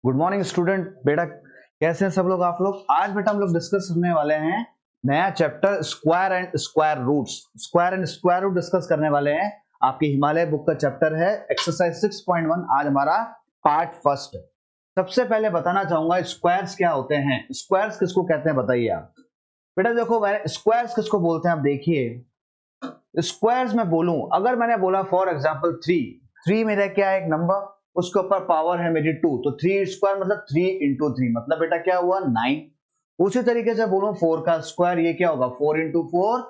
Good morning student. बेटा कैसे हैं सब लोग आप लोग। आज बेटा हम लोग डिस्कस करने वाले हैं नया chapter square and square roots. Square and square root discuss करने वाले हैं। आपकी हिमालय बुक का चैप्टर है एक्सरसाइज 6.1। आज हमारा पार्ट फर्स्ट है। सबसे पहले बताना चाहूंगा स्क्वायर्स क्या होते हैं। स्क्वायर्स किसको कहते हैं बताइए आप। बेटा देखो स्क्वायर्स किसको बोलते हैं आप देखिए। स्क्वायर्स में बोलूं, अगर मैंने बोला फॉर एग्जाम्पल 3 मेरा क्या है एक नंबर, उसके ऊपर पावर है मेरी 2, तो 3 स्क्वायर मतलब 3 इंटू 3 मतलब बेटा क्या हुआ 9। उसी तरीके से बोलूं 4 का स्क्वायर ये क्या होगा 4 इंटू 4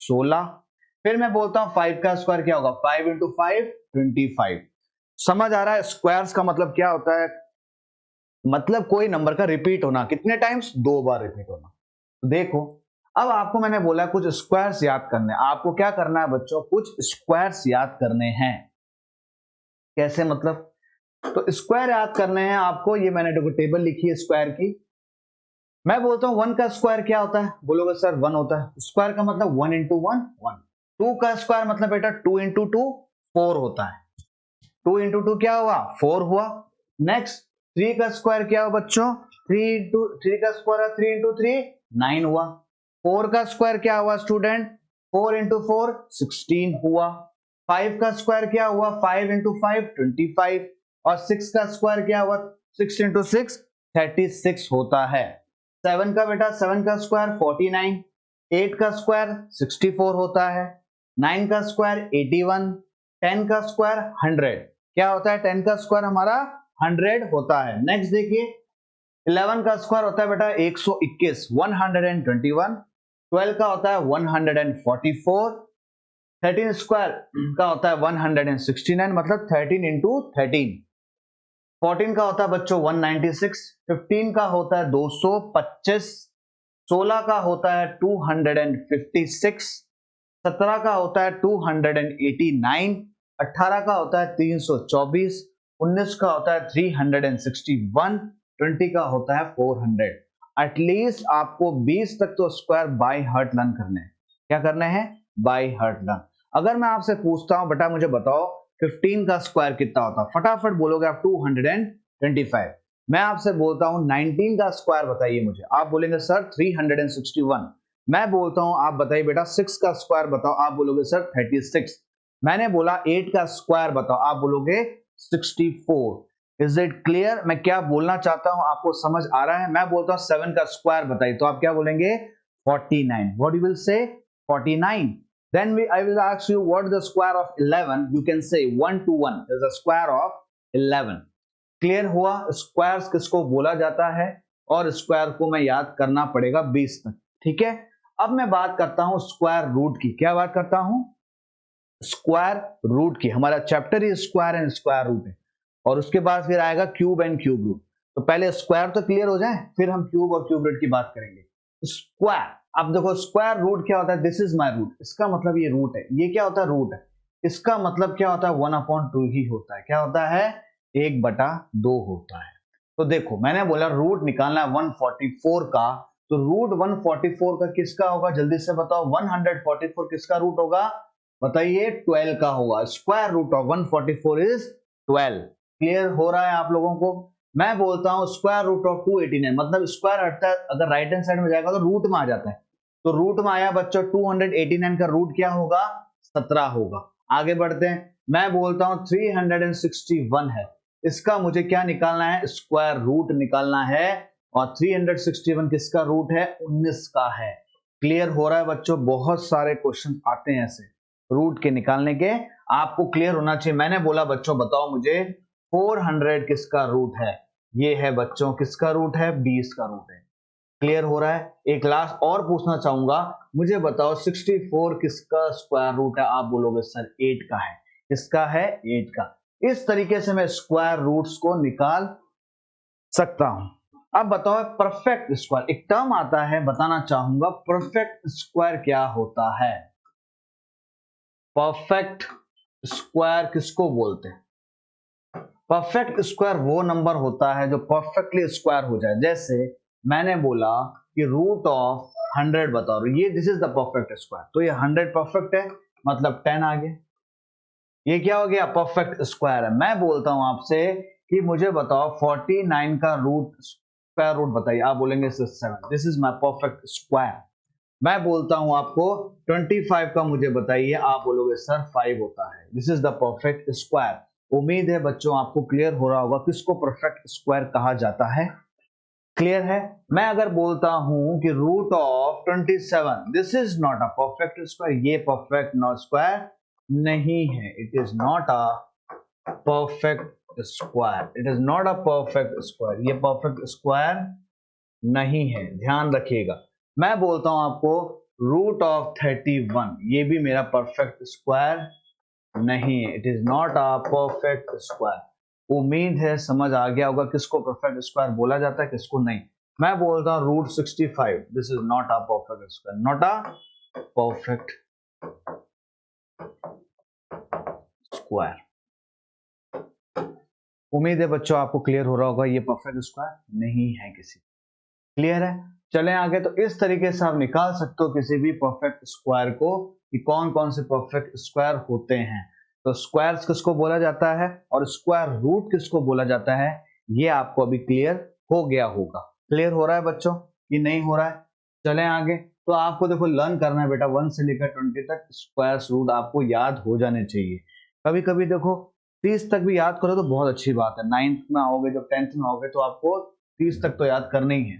16। फिर मैं बोलता हूं 5 का स्क्वायर क्या होगा 5 इंटू 5 25। समझ आ रहा है स्क्वायर्स का मतलब क्या होता है। मतलब कोई नंबर का रिपीट होना, कितने टाइम्स 2 बार रिपीट होना। तो देखो अब आपको मैंने बोला कुछ स्क्वायर्स याद करने, आपको क्या करना है बच्चों, कुछ स्क्वायर्स याद करने हैं। कैसे मतलब, तो स्क्वायर याद करने हैं आपको। ये मैंने देखो टेबल लिखी है स्क्वायर की। मैं बोलता हूं 1 का स्क्वायर क्या होता है, बोलोगे सर 1 होता है। स्क्वायर का मतलब 1 इंटू 1 1। 2 का स्क्वायर मतलब बेटा 2 इंटू 2 4 होता है। 2 इंटू 2 क्या हुआ 4 हुआ। नेक्स्ट 3 का स्क्वायर क्या हुआ बच्चों, 3 का स्क्वायर है 3 इंटू 3 9 हुआ। 4 का स्क्वायर क्या हुआ स्टूडेंट, 4 इंटू 4 16 हुआ। 5 का स्क्वायर क्या हुआ 5 इंटू 5 25। और 6 का स्क्वायर क्या हुआ 6 इंटू 6 36 होता है। 7 का बेटा 7 का स्क्वायर 49। 8 का स्क्वायर 64 होता है। 9 का स्क्वायर 81। 10 का स्क्वायर 100 क्या होता है, 10 का स्क्वायर हमारा 100 होता है। नेक्स्ट देखिए 11 का स्क्वायर होता है बेटा 121 121। 12 का होता है 144। 13 स्क्वायर का होता है 169 मतलब 13 इंटू 13। 14 का होता है बच्चों 196। 15 का होता है 225। 16 का होता है 256। 17 का होता है 289। 18 का होता है 324। 19 का होता है 361। 20 का होता है 400। एटलीस्ट आपको 20 तक तो स्क्वायर बाय हार्ट लर्न करने हैं। क्या करने हैं, बाय हार्ट लर्न। अगर मैं आपसे पूछता हूं बेटा मुझे बताओ 15 का स्क्वायर कितना होता है, फटाफट बोलोगे आप 225। मैं आपसे बोलता हूं 19 का स्क्वायर बताइए मुझे, आप बोलेंगे सर 361। मैं बोलता हूं आप बताइए बेटा 6 का स्क्वायर बताओ, आप बोलोगे सर 36। मैंने बोला 8 का स्क्वायर बताओ, आप बोलोगे 64। इज इट क्लियर मैं क्या बोलना चाहता हूं, आपको समझ आ रहा है। मैं बोलता हूं 7 का स्क्वायर बताइए, तो आप क्या बोलेंगे 49। What you will say 49। Then I will ask you what is the square of 11. You can say 1 to 1 is the square of 11. Clear हुआ स्क्वायर्स किसको बोला जाता है, और स्क्वायर को मैं याद करना पड़ेगा 20 तक। ठीक है, अब मैं बात करता हूं स्क्वायर रूट की। क्या बात करता हूं, स्क्वायर रूट की। हमारा चैप्टर ही स्क्वायर एंड स्क्वायर रूट है, और उसके बाद फिर आएगा क्यूब एंड क्यूब रूट। तो पहले स्क्वायर तो क्लियर हो जाए, फिर हम क्यूब और क्यूब रूट की बात करेंगे। स्क्वायर, अब देखो स्क्वायर रूट क्या होता है, दिस इज माई रूट, इसका मतलब ये रूट है। ये क्या होता है, रूट है। इसका मतलब क्या होता है 1/2 ही होता है। क्या होता है 1/2 होता है। तो देखो मैंने बोला रूट निकालना है 144 का, तो रूट 144 का किसका होगा जल्दी से बताओ। 144 किसका रूट होगा बताइए, 12 का होगा। Square root of 144 is 12। Clear हो रहा है आप लोगों को। मैं बोलता हूं स्क्वायर रूट ऑफ 289, मतलब स्क्वायर हटता है अगर राइट हैंड साइड में जाएगा तो रूट में आ जाता है। तो रूट में आया बच्चों 289 का रूट क्या होगा 17 होगा। आगे बढ़ते हैं, मैं बोलता हूं 361 है, इसका मुझे क्या निकालना है, स्क्वायर रूट निकालना है। और 361 किसका रूट है 19 का है। क्लियर हो रहा है बच्चों, बहुत सारे क्वेश्चन आते हैं ऐसे रूट के निकालने के, आपको क्लियर होना चाहिए। मैंने बोला बच्चों बताओ मुझे 400 किसका रूट है, ये है बच्चों किसका रूट है 20 का रूट है। क्लियर हो रहा है। एक लास्ट और पूछना चाहूंगा, मुझे बताओ 64 किसका स्क्वायर रूट है, आप बोलोगे सर 8 का है। किसका है 8 का। इस तरीके से मैं स्क्वायर रूट्स को निकाल सकता हूं। अब बताओ परफेक्ट स्क्वायर, एक टर्म आता है बताना चाहूंगा, परफेक्ट स्क्वायर क्या होता है। परफेक्ट स्क्वायर किसको बोलते हैं, परफेक्ट स्क्वायर वो नंबर होता है जो परफेक्टली स्क्वायर हो जाए। जैसे मैंने बोला कि रूट ऑफ 100 बताओ, ये this is the perfect square, तो ये 100 परफेक्ट है मतलब 10 आ गया। ये क्या हो गया परफेक्ट स्क्वायर है। मैं बोलता हूं आपसे कि मुझे बताओ 49 का रूट स्क्वायर रूट बताइए। आप बोलेंगे 7, this is my perfect square. मैं बोलता हूं आपको 25 का मुझे बताइए, आप बोलोगे सर 5 होता है। This is the perfect square. उम्मीद है बच्चों आपको क्लियर हो रहा होगा किसको परफेक्ट स्क्वायर कहा जाता है। क्लियर है। मैं अगर बोलता हूं कि root of 27, this is not a perfect square, ये परफेक्ट नॉट स्क्वायर नहीं है। It is not a perfect square, it is not a perfect square, ये परफेक्ट स्क्वायर नहीं है, ध्यान रखिएगा। मैं बोलता हूं आपको रूट ऑफ 31, ये भी मेरा परफेक्ट स्क्वायर नहीं है। It is not a perfect square. उम्मीद है समझ आ गया होगा किसको परफेक्ट स्क्वायर बोला जाता है, किसको नहीं। मैं बोलता हूं root 65, this is not a perfect square, not a perfect square. उम्मीद है बच्चों आपको क्लियर हो रहा होगा, ये परफेक्ट स्क्वायर नहीं है किसी। क्लियर है। चलें आगे। तो इस तरीके से आप निकाल सकते हो किसी भी परफेक्ट स्क्वायर को कि कौन कौन से परफेक्ट स्क्वायर होते हैं। तो स्क्वायर्स किसको बोला जाता है और स्क्वायर रूट किसको बोला जाता है, ये आपको अभी क्लियर हो गया होगा। क्लियर हो रहा है बच्चों कि नहीं हो रहा है? चलें आगे। तो आपको देखो लर्न करना है बेटा 1 से लेकर 20 तक स्क्वायर्स रूट आपको याद हो जाने चाहिए। कभी कभी देखो 30 तक भी याद करो तो बहुत अच्छी बात है। 9th में आओगे, जब 10th में आओगे तो आपको 30 तक तो याद करना ही है।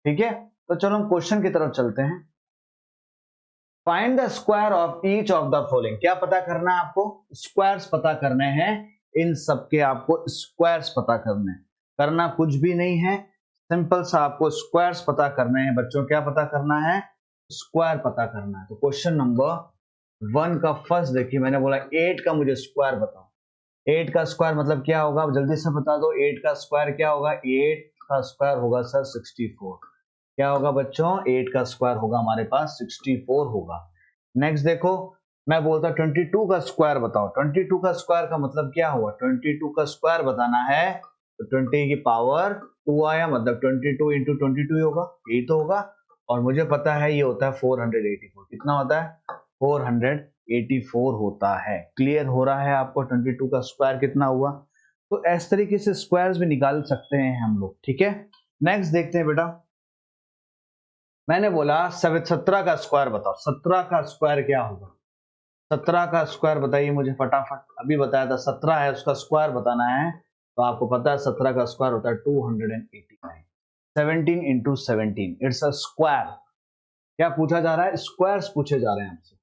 ठीक है। तो चलो हम क्वेश्चन की तरफ चलते हैं। Find the square of each of the following. क्या पता करना है आपको? स्क्वायर्स पता करने हैं। इन सबके आपको स्क्वायर्स पता करने हैं। करना कुछ भी नहीं है, सिंपल सा आपको स्क्वायर्स पता करने हैं बच्चों। क्या पता करना है? स्क्वायर पता करना है। तो क्वेश्चन नंबर 1 का फर्स्ट देखिए, मैंने बोला 8 का मुझे स्क्वायर बताओ। 8 का स्क्वायर मतलब क्या होगा, आप जल्दी से बता दो। 8 का स्क्वायर क्या होगा? 8 का स्क्वायर होगा सर 64। क्या होगा बच्चों? 8 का स्क्वायर होगा हमारे पास 64 होगा। नेक्स्ट देखो, मैं बोलता 22 का स्क्वायर बताओ। 22 का स्क्वायर का मतलब क्या हुआ? 22 का स्क्वायर बताना है तो 20 की पावर 2 आया, मतलब 22 इंटू 22 होगा, यही तो होगा। और मुझे पता है ये होता है 484। कितना होता है? 484 होता है। क्लियर हो रहा है आपको 22 का स्क्वायर कितना हुआ? तो इस तरीके से स्क्वायर्स भी निकाल सकते हैं हम लोग। ठीक है। नेक्स्ट देखते हैं बेटा। मैंने बोला 17 का स्क्वायर बताओ। 17 का स्क्वायर क्या होगा? 17 का स्क्वायर बताइए मुझे फटाफट। अभी बताया था 17 है, उसका स्क्वायर बताना है। तो आपको पता है 17 का स्क्वायर होता है 289। 17 इंटू 17 इट्स अ स्क्वायर। क्या पूछा जा रहा है? स्क्वायर्स पूछे जा रहे हैं आपसे।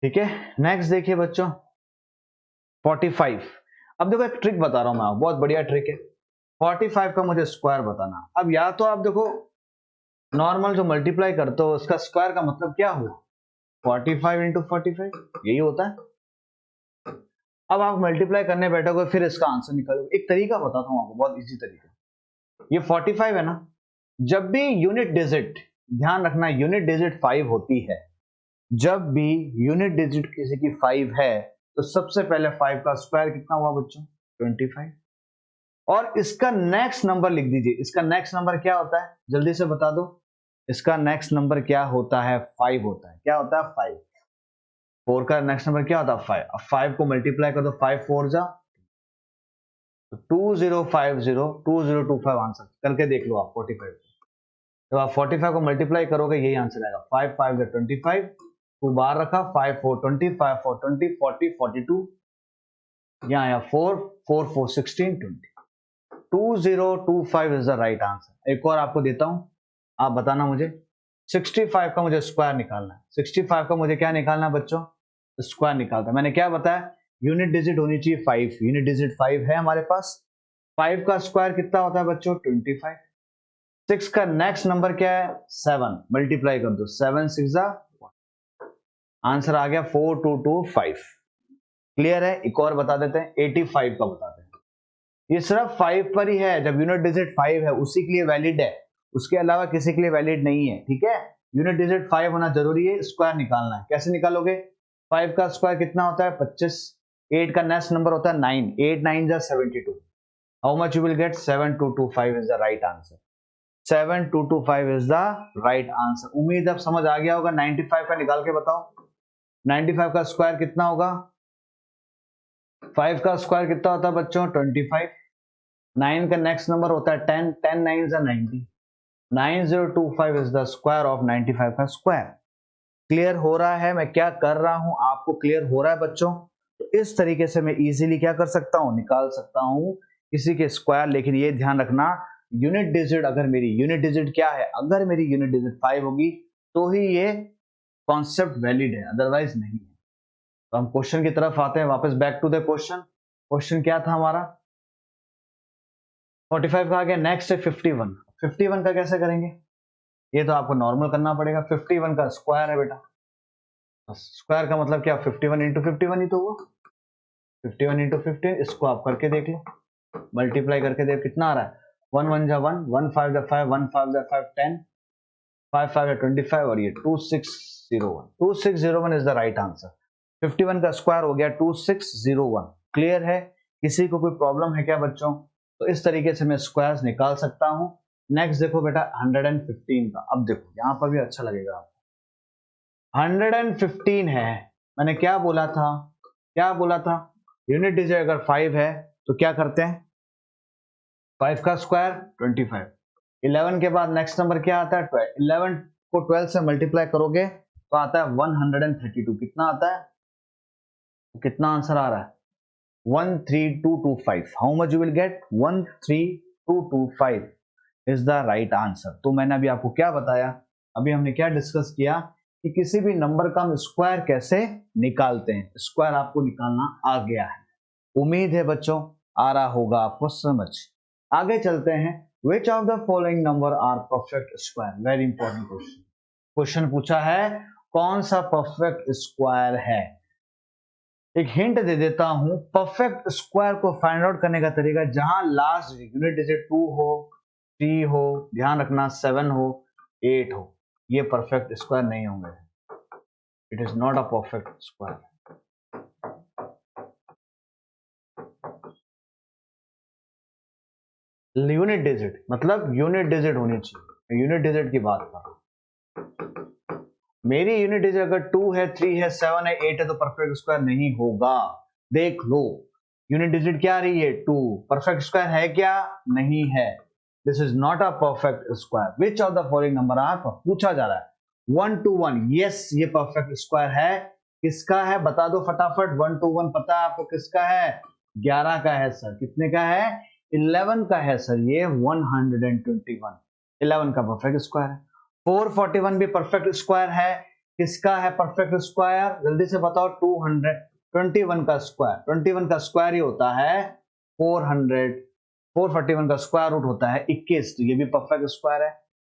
ठीक है। नेक्स्ट देखिए बच्चों 45। अब देखो एक ट्रिक बता रहा हूं मैं आपको, बहुत बढ़िया ट्रिक है। 45 का मुझे स्क्वायर बताना। अब या तो आप देखो नॉर्मल जो मल्टीप्लाई करते हो उसका स्क्वायर का मतलब क्या हुआ? 45 इंटू 45, यही होता है। अब आप मल्टीप्लाई करने बैठोगे फिर इसका आंसर निकालोगे। एक तरीका बताता हूं आपको, बहुत इजी तरीका। ये 45 है ना, जब भी यूनिट डिजिट, ध्यान रखना यूनिट डिजिट 5 होती है, जब भी यूनिट डिजिट किसी की 5 है तो सबसे पहले 5 का स्क्वायर कितना हुआ बच्चों? 25। और इसका नेक्स्ट नंबर लिख दीजिए। इसका नेक्स्ट नंबर क्या होता है, जल्दी से बता दो। इसका नेक्स्ट नंबर क्या होता है? 5 होता है। क्या होता है? 5। 4 का नेक्स्ट नंबर क्या होता है? 5। अब 5 को मल्टीप्लाई कर दो, 5 4 जा 2050 2025 आंसर करके देख लो आप 45। जब आप 45 को मल्टीप्लाई करोगे यही आंसर आएगा। 5 5 25, टू बाहर रखा, 5 4 20, 5 4 20, 40 42, यहाँ आया 4 4 4 16 20। 2025 इज द राइट आंसर। एक और आपको देता हूं, आप बताना मुझे। 65 का मुझे स्क्वायर निकालना है। 65 का मुझे क्या निकालना है बच्चों? स्क्वायर निकालता है। मैंने क्या बताया? यूनिट डिजिट होनी चाहिए 5। यूनिट डिजिट 5 है हमारे पास। 5 का स्क्वायर कितना होता है बच्चों? 25। 6 का नेक्स्ट नंबर क्या है? 7। मल्टीप्लाई कर दो, 7 6 आंसर आ गया 4225। क्लियर है। एक और बता देते हैं, 85 का बताते हैं। ये सिर्फ 5 पर ही है, जब यूनिट डिजिट 5 है उसी के लिए वैलिड है, उसके अलावा किसी के लिए वैलिड नहीं है। ठीक है। यूनिट डिजिट 5 होना जरूरी है, स्क्वायर निकालना है। कैसे निकालोगे? 5 का स्क्वायर कितना होता है? 25। 8 का नेक्स्ट नंबर होता है 9। 8 9 जा 72। How much you will get? 7225 is the right answer. 7225 is the right answer. उम्मीद अब समझ आ गया होगा। 95 का निकाल के बताओ। 95 का स्क्वायर कितना होगा? 5 का स्क्वायर कितना होता है बच्चों? 25। 9 का नेक्स्ट नंबर होता है 10। 10 9 90। 9025 इज द स्क्वायर ऑफ 95 का स्क्वायर। क्लियर हो रहा है मैं क्या कर रहा हूं? आपको क्लियर हो रहा है बच्चों? तो इस तरीके से मैं इजीली क्या कर सकता हूं? निकाल सकता हूं किसी के स्क्वायर। लेकिन ये ध्यान रखना, यूनिट डिजिट, अगर मेरी यूनिट डिजिट क्या है, अगर मेरी यूनिट डिजिट 5 होगी तो ही ये कॉन्सेप्ट वैलिड है, अदरवाइज नहीं है। तो हम क्वेश्चन की तरफ आते हैं वापस, back to the question. Question क्या था हमारा? 45 का आ गया, नेक्स्ट है 51। 51 का कैसे करेंगे? ये तो आपको नॉर्मल करना पड़ेगा। 51 का स्क्वायर है बेटा, स्क्वायर का मतलब क्या? 51 इंटू 51 ही तो हुआ। 51 इंटू 15, इसको आप करके देख लो, मल्टीप्लाई करके देख कितना आ रहा है। 1 1 जा 1, 1 5 जा 5, 1 5 जा 5 10, 5 5 जा 25 और ये 2601। 2601 इज द राइट आंसर। 51 का स्क्वायर हो गया 2601। क्लियर है? किसी को कोई प्रॉब्लम है क्या बच्चों? तो इस तरीके से मैं स्क्वायर्स निकाल सकता हूं। नेक्स्ट देखो बेटा 115 का। अब देखो यहां पर भी अच्छा लगेगा आपको। 115 है, मैंने क्या बोला था? क्या बोला था? यूनिट डिजिट अगर 5 है तो क्या करते हैं? 5 का स्क्वायर 25। 11 के बाद नेक्स्ट नंबर क्या आता है? 12। 11 को 12 से मल्टीप्लाई करोगे तो आता है 132। कितना आता है? कितना आंसर आ रहा है? 13225। How much you will get? 13225 is the right answer. तो मैंने अभी आपको क्या बताया? अभी हमने क्या डिस्कस किया कि किसी भी नंबर का हम स्क्वायर कैसे निकालते हैं। स्क्वायर आपको निकालना आ गया है, उम्मीद है बच्चों आ रहा होगा आपको समझ। आगे चलते हैं। Which of the following number are perfect square? Very important question. Question पूछा है कौन सा परफेक्ट स्क्वायर है। एक हिंट दे देता हूं, परफेक्ट स्क्वायर को फाइंड आउट करने का तरीका, जहां लास्ट यूनिट डिजिट 2 हो, 3 हो, ध्यान रखना 7 हो, 8 हो, ये परफेक्ट स्क्वायर नहीं होंगे। It is not a perfect square. Unit digit मतलब यूनिट डिजिट होनी चाहिए, यूनिट डिजिट की बात कर रहा हूं। मेरी यूनिट डिजिट अगर 2 है, 3 है, 7 है, 8 है तो परफेक्ट स्क्वायर नहीं होगा। देख लो, यूनिट डिजिट क्या आ रही है? 2। परफेक्ट स्क्वायर है क्या? नहीं है। This is not a perfect square. Which of the following number are, पूछा जा रहा है 1 to 1। यस, ये परफेक्ट स्क्वायर है। किसका है बता दो फटाफट। 1 to 1 पता है आपको किसका है? 11 का है सर। कितने का है? 11 का है सर। ये 121 11 का परफेक्ट स्क्वायर है। 441 भी परफेक्ट स्क्वायर है। किसका है परफेक्ट स्क्वायर? जल्दी से बताओ। 221 का स्क्वायर, 21 का स्क्वायर ही होता है 400। 441 का स्क्वायर रूट होता है 21, तो ये भी परफेक्ट स्क्वायर है।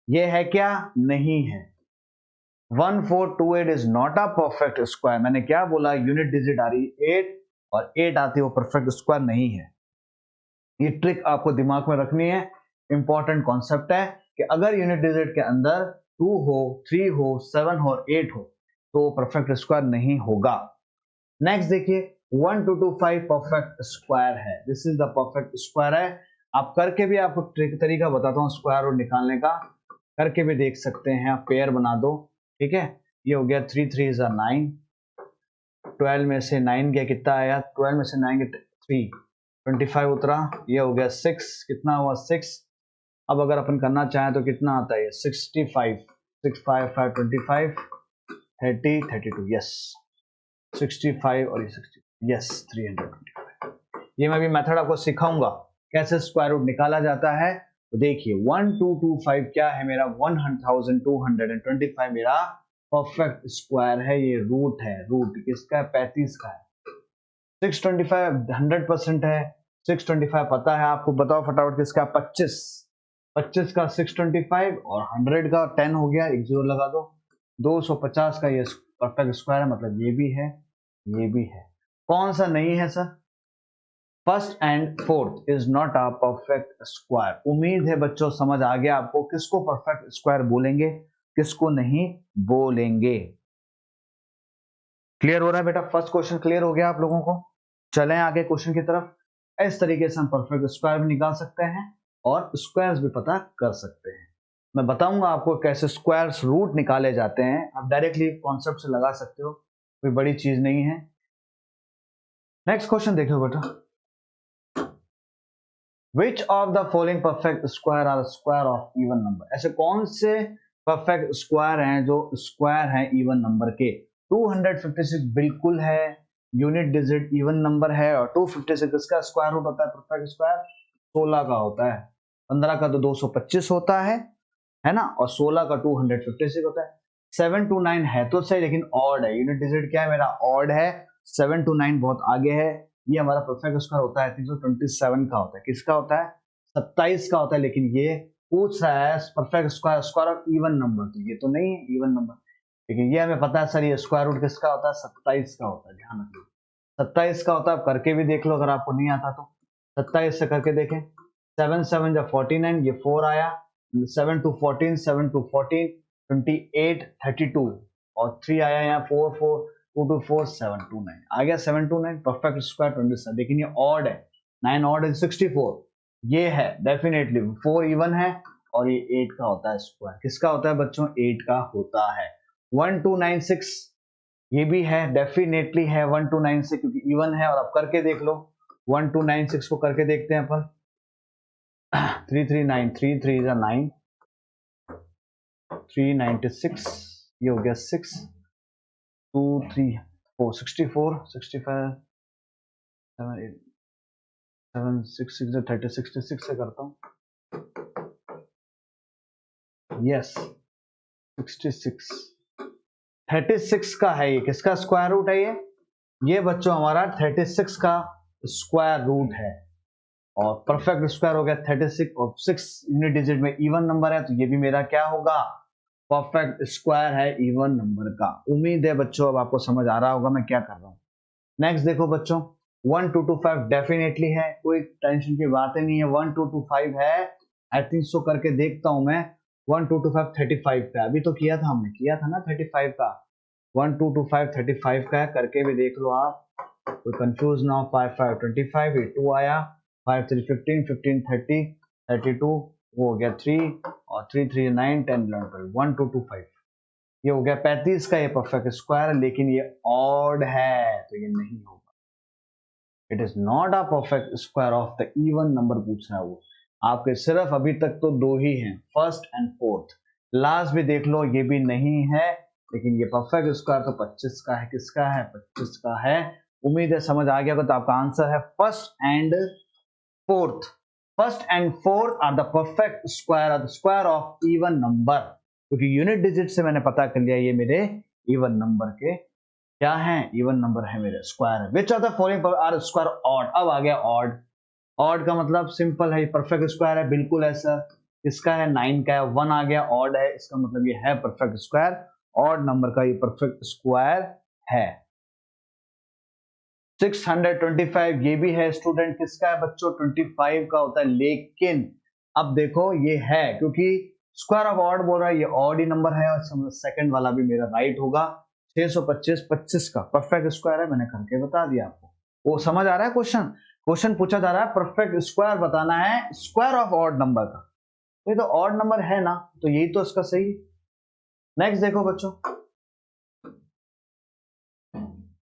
ये है क्या? नहीं है। 1428 is not a perfect square. मैंने क्या बोला? यूनिट डिजिट आ रही 8 और 8 आती है, वो परफेक्ट स्क्वायर नहीं है। ये ट्रिक आपको दिमाग में रखनी है, इंपॉर्टेंट कॉन्सेप्ट है कि अगर यूनिट डिजिट के अंदर 2 हो, 3 हो, 7 हो, 8 हो तो परफेक्ट स्क्वायर नहीं होगा। नेक्स्ट देखिए 1225 परफेक्ट स्क्वायर है। This is the perfect square है। आप करके भी आपको ट्रिक तरीका बताता हूँ स्क्वायर रूट निकालने का, करके भी देख सकते हैं। आप पेयर बना दो, ठीक है। ये हो गया 3 3 is 9। 12 में से 9 गया, कितना आया? 12 में से 9 गया 3, 25 उतरा। ये हो गया 6, कितना हुआ? 6। अब अगर अपन करना चाहें तो कितना आता है? 65। 6 5 5 25 30 32। यस 65 और ये 60। यस 325। ये मैं भी मेथड आपको सिखाऊंगा कैसे स्क्वायर रूट निकाला जाता है। तो देखिए 1225 क्या है मेरा? 1225 मेरा परफेक्ट स्क्वायर है। ये रूट है, रूट किसका है? 35 का है। 625 100% है। 625 पता है आपको, बताओ फटाफट किसका? 25। 25 का 625 और 100 का 10 हो गया, एक जीरो लगा दो। 250 का ये परफेक्ट स्क्वायर है, मतलब ये भी है, ये भी है। कौन सा नहीं है sir? First and fourth is not a perfect square. उम्मीद है बच्चों समझ आ गया आपको किसको परफेक्ट स्क्वायर बोलेंगे, किसको नहीं बोलेंगे। क्लियर हो रहा है बेटा? फर्स्ट क्वेश्चन क्लियर हो गया आप लोगों को? चलें आगे क्वेश्चन की तरफ। इस तरीके से हम परफेक्ट स्क्वायर भी निकाल सकते हैं और स्क्वायर्स भी पता कर सकते हैं। मैं बताऊंगा आपको कैसे स्क्वायर्स रूट निकाले जाते हैं। आप डायरेक्टली कॉन्सेप्ट से लगा सकते हो, कोई बड़ी चीज नहीं है। नेक्स्ट क्वेश्चन देखो बेटा, which of the following perfect square are square of even number, ऐसे कौन से परफेक्ट स्क्वायर हैं जो स्क्वायर हैं इवन नंबर के। 256 बिल्कुल है, यूनिट डिजिट इवन नंबर है, और 256 इसका स्क्वायर रूट होता है परफेक्ट स्क्वायर 16 का होता है, 15 का तो 225 होता है ना, और 16 का 256 होता है। 7 to 9 है तो सही, लेकिन ऑड है, यूनिट डिजिट क्या है मेरा, ऑड है, 7 to 9 बहुत आगे है। ये हमारा परफेक्ट स्क्वायर होता है 327 का होता है, किसका होता है, 27 का होता है, लेकिन ये पूछ रहा है perfect square, square of even number, तो ये तो नहीं है इवन नंबर, लेकिन ये हमें पता है सर ये स्क्वायर रूट किसका होता है, 27 का होता है, ध्यान रखिए 27 का होता है। आप करके भी देख लो अगर आपको नहीं आता तो, 27 से करके देखें, 7 7 जा 49, ये 4 आया, 7 to 14, 7 to 14, 28, 32, और 3 आया यहाँ 4 4, 2 to 4, 7 to 9 आ गया, 7 to 9 परफेक्ट स्क्वायर 27, लेकिन ये ऑड है, 9 ऑड है 64, ये है डेफिनेटली 4 इवन है, और ये 8 का होता है स्क्वायर, किसका होता है बच्चों, 8 का होता है। 1296 ये भी है, डेफिनेटली है 1296, क्योंकि इवन है, और आप करके देख लो 1296 को करके देखते हैं अपन। 339, 3 3 is 9, 396, ये हो गया 6, 2 3 4 64, 65, 7 8 7 6 6 30, 66 से करता हूँ, यस 66, 36 का है, ये किसका स्क्वायर रूट है, ये बच्चों हमारा 36 का स्क्वायर रूट है, और परफेक्ट स्क्वायर हो गया 36, और 6 यूनिट डिजिट में इवन नंबर है, तो ये भी मेरा क्या होगा, परफेक्ट स्क्वायर है इवन नंबर का। उम्मीद है बच्चों अब आपको समझ आ रहा होगा मैं क्या कर रहा हूँ। नेक्स्ट देखो बच्चों, 1 2 2 5 डेफिनेटली है, कोई टेंशन की बात ही नहीं है, 1 2 2 5 है, आई थिंक सो करके देखता हूं मैं, 1 2 2 5 35 का, अभी तो किया था हमने, किया था ना 35 का, 1 2 2 5 35 का है, करके भी देख लो आप, कोई कंफ्यूज ना हो। 5 5 25, ये 2 आया, 5 3 15, 15 30, 32, वो हो गया 3, और 3 3 9 10 11 12, 1 2 2 5, ये हो गया 35 का, ये परफेक्ट स्क्वायर, लेकिन ये ऑड है तो ये नहीं होगा, it is not a perfect square of the even number पूछ रहा है वो आपके, सिर्फ अभी तक तो दो ही हैं, फर्स्ट एंड फोर्थ, लास्ट भी देख लो ये भी नहीं है, लेकिन ये परफेक्ट स्क्वायर तो 25 का है, किसका है, 25 का है। उम्मीद है समझ आ गया, तो आपका आंसर है first and fourth, first and fourth are the perfect square, are the square of even number, क्योंकि यूनिट डिजिट से मैंने पता कर लिया ये मेरे इवन नंबर के क्या है, इवन नंबर है मेरे, स्क्वायर है। Which are the following are square odd, अब आ गया ऑड, ऑड का मतलब सिंपल है, परफेक्ट स्क्वायर है, बिल्कुल है सर, इसका है 9 का है, 1 आ गया, ऑड है, इसका मतलब ये है परफेक्ट स्क्वायर, ऑड नंबर का ये परफेक्ट स्क्वायर है। 625 ये भी है स्टूडेंट, किसका है बच्चों, 25 का होता है, लेकिन अब देखो ये है, क्योंकि स्क्वायर ऑफ ऑड बोल रहा है, ये ऑड ही नंबर है, और सेकंड वाला भी मेरा राइट होगा। 625 25 का परफेक्ट स्क्वायर है, मैंने करके बता दिया आपको, वो समझ आ रहा है क्वेश्चन, क्वेश्चन पूछा जा रहा है परफेक्ट स्क्वायर बताना है स्क्वायर ऑफ ऑड नंबर का, ये तो ऑड नंबर है ना, तो यही तो इसका सही। नेक्स्ट देखो बच्चों,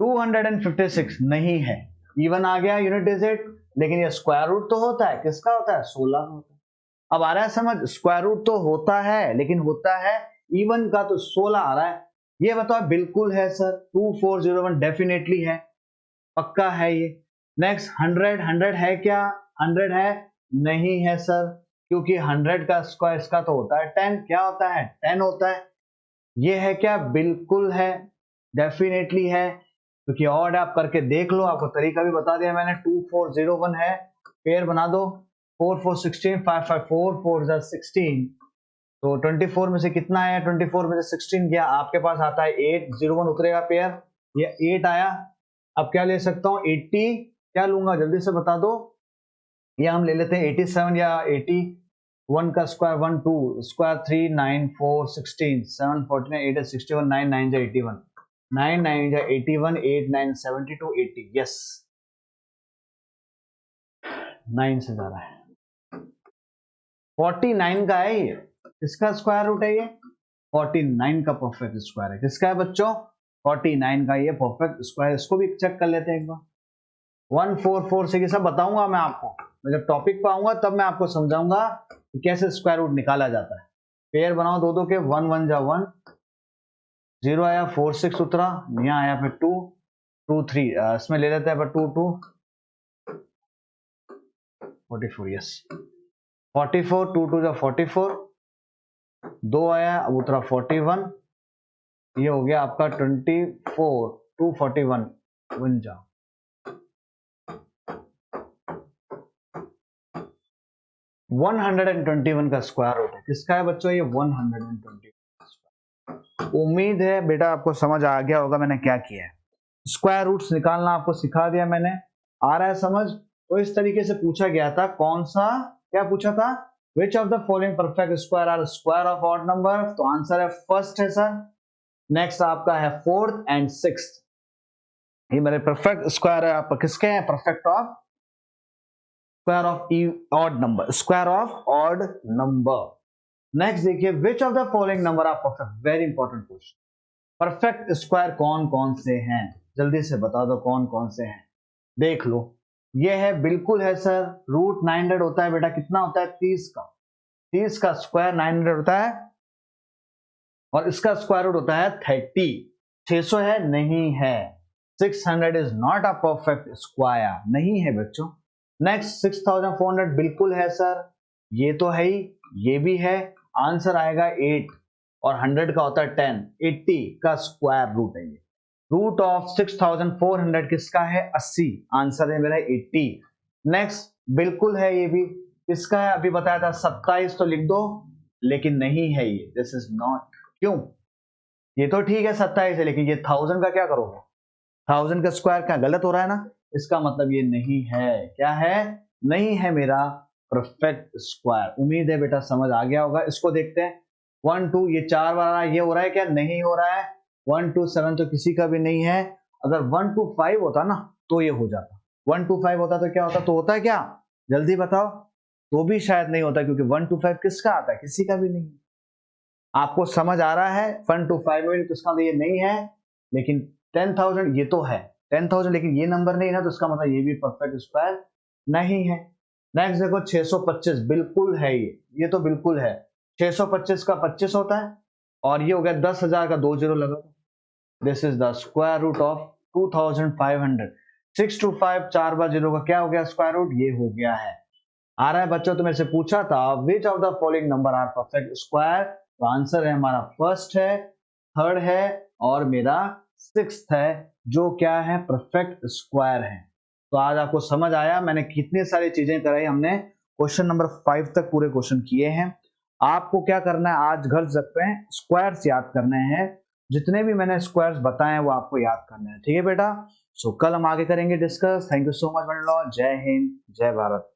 256 नहीं है, इवन आ गया यूनिट डिजिट, लेकिन ये स्क्वायर रूट तो होता है, किसका होता है, 16 का होता है। अब आ रहा है समझ, स्क्वायर रूट तो होता है, लेकिन होता है इवन का, तो 16 आ रहा है, ये बताओ बिल्कुल है सर, 2401 डेफिनेटली है, पक्का है ये। नेक्स्ट 100 है क्या, 100 है, नहीं है सर, क्योंकि 100 का स्क्वायर इसका तो होता है 10, क्या होता है 10 होता है, ये है क्या, बिल्कुल है, डेफिनेटली है, क्योंकि ऑड आप करके देख लो, आपको तरीका भी बता दिया मैंने, 2401 है, पेयर बना दो, 4 4 16, 5 5 4 4 16, तो 24 में से कितना आया, 24 में से 16 गया, आपके पास आता है 8, 01 उतरेगा पेयर, ये 8 आया, अब क्या ले सकता हूँ 80, क्या लूंगा जल्दी से बता दो, या हम ले लेते हैं 87 या 81 का स्क्वायर 1 2 स्क्वायर 3 9 4 16 7 49 8 61 9 9 जा 81 9 9 जा 81 8 9 72 80, यस 9 से जा रहा है, 49 का है ये, किसका स्क्वायर रूट है ये, 49 का परफेक्ट स्क्वायर है, किसका है बच्चों, 49 का ये परफेक्ट स्क्वायर, इसको भी चेक कर लेते हैं एक बार, 144 ये सब बताऊंगा मैं आपको। मैं जब टॉपिक पे आऊंगा तब मैं आपको समझाऊंगा कि कैसे स्क्वायर रूट निकाला जाता है। पेयर बनाओ दो दो के, 1 1 जा 1, 0 आया, 4 6 उतरा, यहाँ आया फिर 2 2 3, इसमें ले लेते हैं पर 2 2 44, यस 44, 2 2 जा 44, 2 आया, अब उतरा 41, ये हो गया आपका 24, 241 1 जा 121 का स्क्वायर रूट है। किसका है बच्चों? ये 121। उम्मीद है बेटा आपको समझ आ गया होगा मैंने क्या किया है। स्क्वायर रूट्स निकालना आपको सिखा दिया मैंने। आ रहा है समझ? तो इस तरीके से पूछा गया था, कौन सा, क्या पूछा था, which of the following perfect square are square of odd number? तो आंसर है फर्स्ट है सर। नेक्स्ट आपका है फोर्थ एंड सिक्स्थ। ये मेरे परफेक्ट स्क्वायर है आपका, किसके हैं? Perfect of square of odd number, square of odd number. Next देखिए, which of the following number are perfect? Very important question. Perfect square कौन कौन से हैं? जल्दी से बता दो कौन कौन से हैं। देख लो, ये है, बिल्कुल है सर। रूट 900 होता है बेटा, कितना होता है? 30 का। 30 का स्क्वायर 900 होता है और इसका स्क्वायर रूट होता है 30। 600 है? नहीं है। 600 is not a perfect square, नहीं है बच्चों। नेक्स्ट 6400 बिल्कुल है सर, ये तो है ही, ये भी है। आंसर आएगा 8 और 100 का होता है 10। 80 का स्क्वायर रूट है ये। रूट ऑफ 6400 किसका है? 80। आंसर है मेरा 80। नेक्स्ट बिल्कुल है ये भी, किसका है? अभी बताया था 27, तो लिख दो, लेकिन नहीं है ये, दिस इज नॉट। क्यों? ये तो ठीक है 27 है, लेकिन ये 1000 का क्या करोगे? 1000 का स्क्वायर क्या गलत हो रहा है ना? इसका मतलब ये नहीं है। क्या है? नहीं है मेरा परफेक्ट स्क्वायर। उम्मीद है बेटा समझ आ गया होगा। इसको देखते हैं। 1 2 ये 4 बार आ रहा है, ये हो रहा है क्या? नहीं हो रहा है। 1 2 7 तो किसी का भी नहीं है। अगर 1 2 5 होता ना तो ये हो जाता। 1 2 5 होता तो क्या होता? तो होता है क्या? जल्दी बताओ। तो भी शायद नहीं होता, क्योंकि 1 2 5 किसका आता है? किसी का भी नहीं। आपको समझ आ रहा है? 1 2 5 में तो इसका ये नहीं है, लेकिन 10,000 ये तो है। 10,000 लेकिन ये नंबर नहीं है, तो इसका मतलब ये भी परफेक्ट स्क्वायर नहीं है। नेक्स्ट देखो 625 बिल्कुल है ये तो बिल्कुल है। 625 का 25 होता है और ये हो गया 10,000 का 2 जीरो लगा। This is the square root of 2500। 6 to 5 4 बार जीरो का क्या हो गया? स्क्वायर रूट, ये हो गया है। आ रहा है बच्चों, तो मेरे से पूछा था which of the following number are perfect square? तो आंसर है हमारा फर्स्ट है, थर्ड है और मेरा सिक्स्थ है, जो क्या है? परफेक्ट स्क्वायर है। तो आज आपको समझ आया मैंने कितनी सारी चीजें कराई। हमने क्वेश्चन नंबर 5 तक पूरे क्वेश्चन किए हैं। आपको क्या करना है, आज घर सकते हैं स्क्वायर्स याद करने हैं। जितने भी मैंने स्क्वायर्स बताए हैं वो आपको याद करने हैं, ठीक है बेटा? सो कल हम आगे करेंगे discuss. Thank you so much बंडलॉ। जय हिंद, जय भारत।